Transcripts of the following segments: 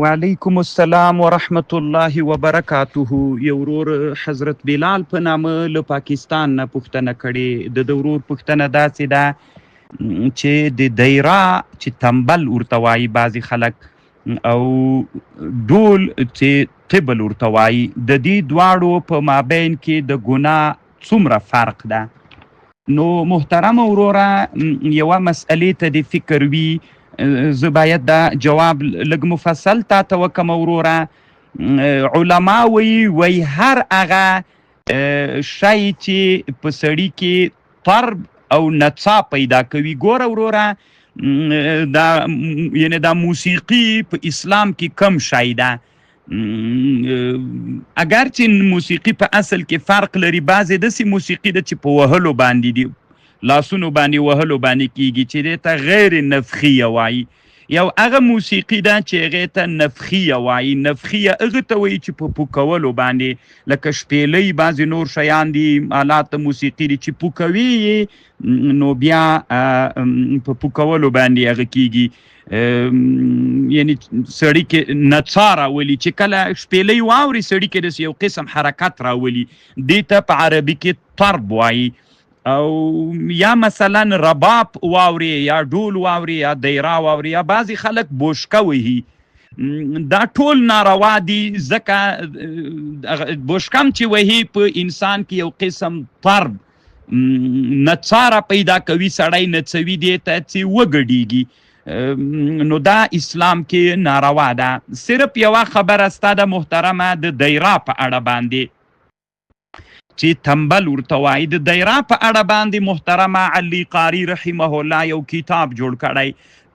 وعلیکم السلام ورحمت الله وبرکاته. یو ورور حضرت بلال په نامه له پاکستان نه پوښتنه کړې. د ورور پوښتنه داسې ده چې د دیرا چې تنبل ورته وایي بعضې خلک او ډول چې طبل ورته وایي، د دې دواړو په مابین کې د ګناه څومره فرق ده؟ نو محترم وروره، یوه مسئلې ته د فکر وي، زه باید دا جواب لږ مفصل تا ته وکم وروره. علما وی هر هغه شی چې په سړي کې طرب او نڅا پیدا کوي. ګوره وروره، دا یعنی دا موسیقي په اسلام کې کم شی ده. اگر چې موسیقي په اصل کې فرق لري، بعضې داسې موسیقي ده چې په وهلو باندې دي، لاسونو باندې وهلو باندې کیږي، چې دې ته غیر نفخیه وایي. یو هغه موسیقي ده چې هغې ته نفخیه وایي. نفخیه هغه ته وایي چې په پوکولو باندې، لکه شپېلۍ، بعضې نور شیان دي، آلات موسیقي دي چې پوکوي یې نو بیا په پوکولو باندې هغه کیږي. یعنی سړي کې نڅا راولي، چې کله شپېلۍ واوري سړي کې داسې یو قسم حرکت راولي، دې ته په عربي کې طرب وایي. او یا مثلا رباب واوري، یا ډول واوري، یا دیرا واوري، یا بعضې خلک بوشکه وهي. دا ټول ناروا دي، ځکه بوشکم چې وهي په انسان کې یو قسم طرب نڅا را پیدا کوي، سړی نڅوي دې ته چې وګډېږي. نو دا اسلام کې ناروا ده. صرف یوه خبره ستا د محترمه د دیرا په اړه باندې چې تنبل ورته وایي، د دیرا په اړه باندې محترمه علي قاري رحمه الله یو کتاب جوړ کړی،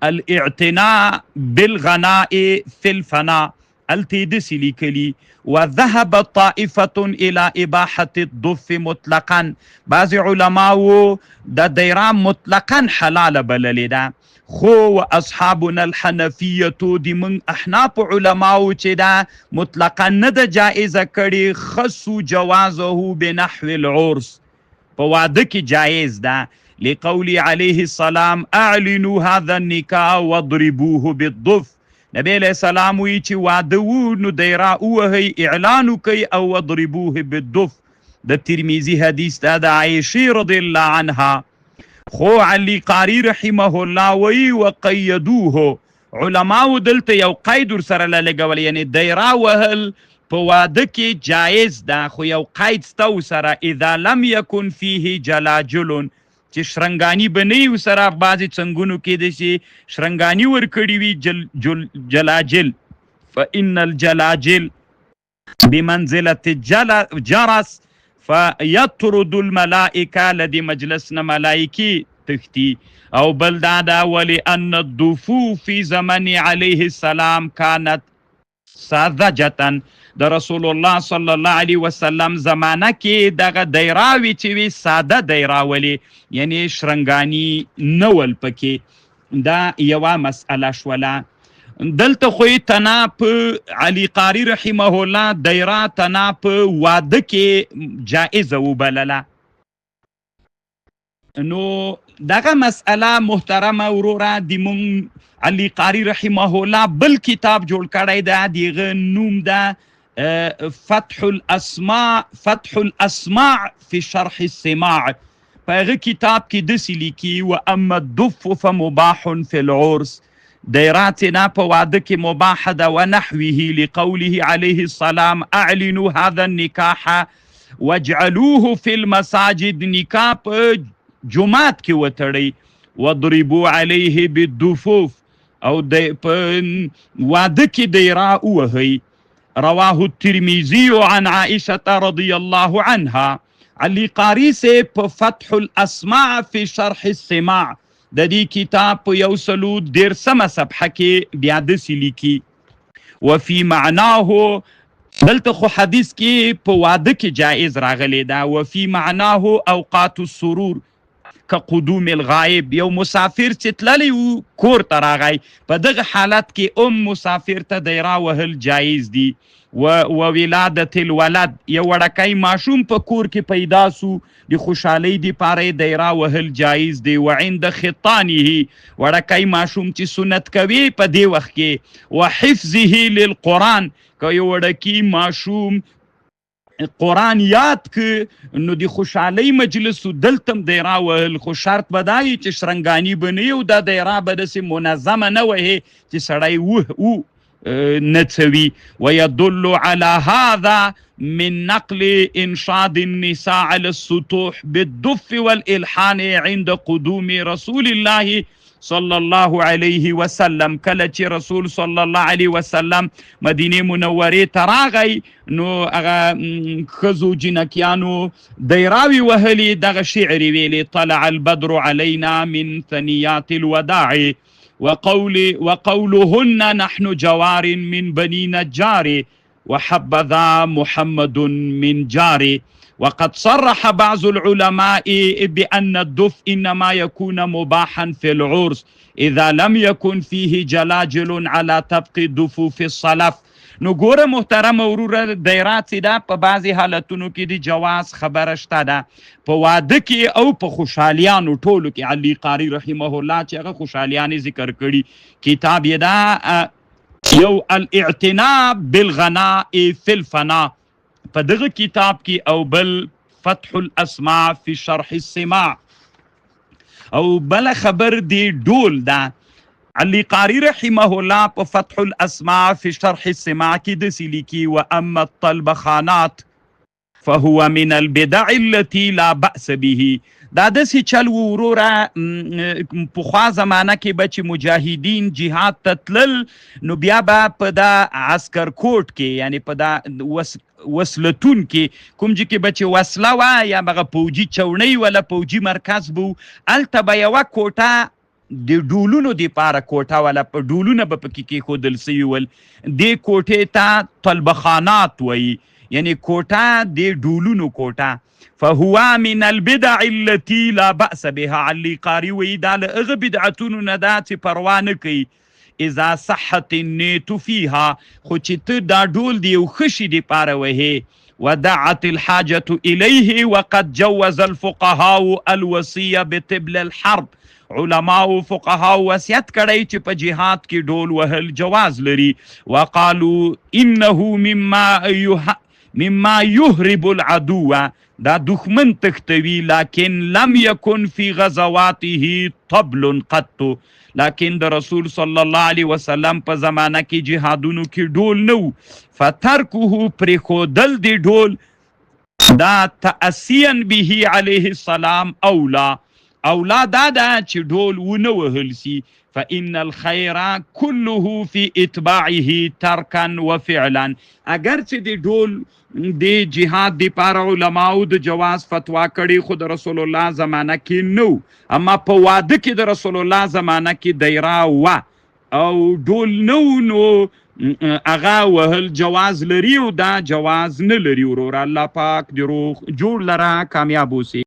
الاعتناء بالغناء فی الفناء. هلته یې داسې لیکلي: وذهب طائفة الى اباحة الضف مطلقا. بعضې علماو د دیرا مطلقا حلاله بللې ده، خو اصحابنا الحنفیة د من احناف علماو چې دا مطلقا نه ده جائزه کړي، خصو جوازه بنحو العرس، په واده کې جایز ده، لقول علیه السلام اعلنوا هذا النکاح واضربوه بالضف. نبی علیہ السلام وی چې واده وو نو دیرا ووهئ، اعلان وکئ، او واضربوه بالضف. د ترمیزی حدیث ده د عایشې رضی الله عنها. خو علی قاری رحمه الله وی وقیدوه، علماو دلته یو قید ورسره لګول، یعنی دیرا وهل په واده کې جایز ده، خو یو قید سته ورسره: اذا لم یکن فیه جلاجل، چې شرنګاني به نه وي ورسره. بعضې څنګونو کې داسې شرنګاني ورکړي وي جلاجل، فان الجلاجل بمنزلة جرس فیطرد الملائکه، لدی مجلس نه ملائکی تختی. او بل دادا ولأن الضفو فی زمن علیه السلام کانت ساذجتا. د رسول الله صلی الله علیه وسلم زمانه کې دغه دیراوي چې وي ساده دیراولي، یعنی شرنګانی نول پکې. دا یوه مسئله شوله. دلته خو یې تنا په علي قاري رحمه الله دیرا تنا په واده کې جائزه وبلله. نو دغه مسئله محترمه وروره د مونږ علي قاري رحمه الله بل کتاب جوړ کړی ده، دغه نوم ده فتح الاسماع فی شرح السماع. په هغه کتاب کې داسې لیکي: واما الضف فمباح فی العرس. دیراتنا په واده کې مباح ده، ونحوه لقوله علیه السلام اعلنوا هذا النکاح واجعلوه فی المساجد. نکاح په جمعات کې وتړئ، وضربوا علیه بالضفوف، او په واده کې دیرا ووهئ. رواه الترمذی عن عائشة رضی الله عنها. علی قاری سے په فتح الاسماع فی شرح السماع د دې کتاب په 113 صفحه کې بیا داسې لیکي: وفي معناه، دلته خو حدیث کې په واده کې جائز راغلی ده، وفي معناه اوقات السرور، كقدوم الغائب یو مسافر چې تللی و کور ته راغی په دغه حالت کې مسافر ته دیرا وهل جایز دي و ولادت الولد یو وړکی ماشوم په کور کې پیدا سو د خوشحالۍ دپاره دیرا وهل جایز دی وعند خطانه وړکی ماشوم چې سنت کوي په دې وخت کې وحفظه للقرآن که یو وړکی ماشوم قرآن یاد که نو د خوشحالۍ مجلس دلتم دیرا وهل خو شرط به دا وي چې شرنګاني به نه وي او دا دیرا به داسې منظمه نه وهي چې سړی نڅوي ويدل على هذا من نقل انشاد النساء على السطوح بالدف والالحان عند قدوم رسول الله صلی الله علیه وسلم کله چې رسول صلی الله علیه وسلم مدینه منورې ته راغی نو هغه ښځو جنکیانو دیراوي وهلي دغه شعر ویلي طلع البدر علينا من ثنيات الوداع وقولهن نحن جوار من بني نجار وحبذا محمد من جار وقد صرح بعض العلماء بأن الدف إنما يكون مباحا في العرس إذا لم يكن فيه جلاجل على طبق دفوف الصلف نو ګوره محترم وروره دیرا چې دا په بعضې حالتونو کې د جواز خبره شته ده په واده کې او په خوشحالیانو ټولو کې علي قاري رحمه الله چې هغه خوشحالیانې ذکر کړي کتاب یې دا یو الاعتناء بالغناء فی الفنا په دغه کتاب کې او بل فتح الاسماع فی شرح السماع او بل خبر دی ډول ده علي قاري رحمه الله په فتح الاسماع في شرح السماع کې داسې لیکي واما الطلبخانات فهو من البدع التي لا بأس به دا داسې چل وروره پخوا زمانه کې به چې مجاهدین جهاد ته تلل نو بیا به په دا عسکر کوټ کې یعنی په دا وسلتون کې کوم چې کې به چې وسله وه یا بغه پوجي چوڼۍ ولا پوجي مرکز بو هلته به یوه کوټه د ډولونو دپاره کوټه ولا په ډولونه به پکې کېښودل سوي ول دې کوټې ته طلبخانات وایي یعنی کوټه د ډولونو کوټه فهو من البدع التي لا بأس بها علي قاري وایي دا له هغه بدعتونو نه ده چې پروا نه کوي اذا صحت النیت فيها خو چې ته دا ډول د یو ښه شي دپاره وهې ودعت الحاجة إليه وقد جوز الفقهاء الوصية بطبل الحرب علماء فقهاء وصیت کړی چې په جهاد کې ډول وهل جواز لري وقالوا انه مما يهرب العدو دا دښمن تختوي لكن لم يكن في غزواته طبل قط لكن د رسول صلی الله علیه وسلم په زمانه کې جهادونو کې ډول نو فترکه پرېښودل د ډول دا تأسیا به علیه السلام اولا دا ده چې ډول ونه وهل سي فإن الخير كله في اتباعه ترکا وفعلا اگر چې د ډول د جهاد دپاره علماو د جواز فتوا کړي خو د رسول الله زمانه کې نو اما په واده کې د رسول الله زمانه کې دیرا وه او ډول نو هغه وهل جواز لري او دا جواز نه لري وروره الله پاک د روغ جوړ لره کامیاب اوسي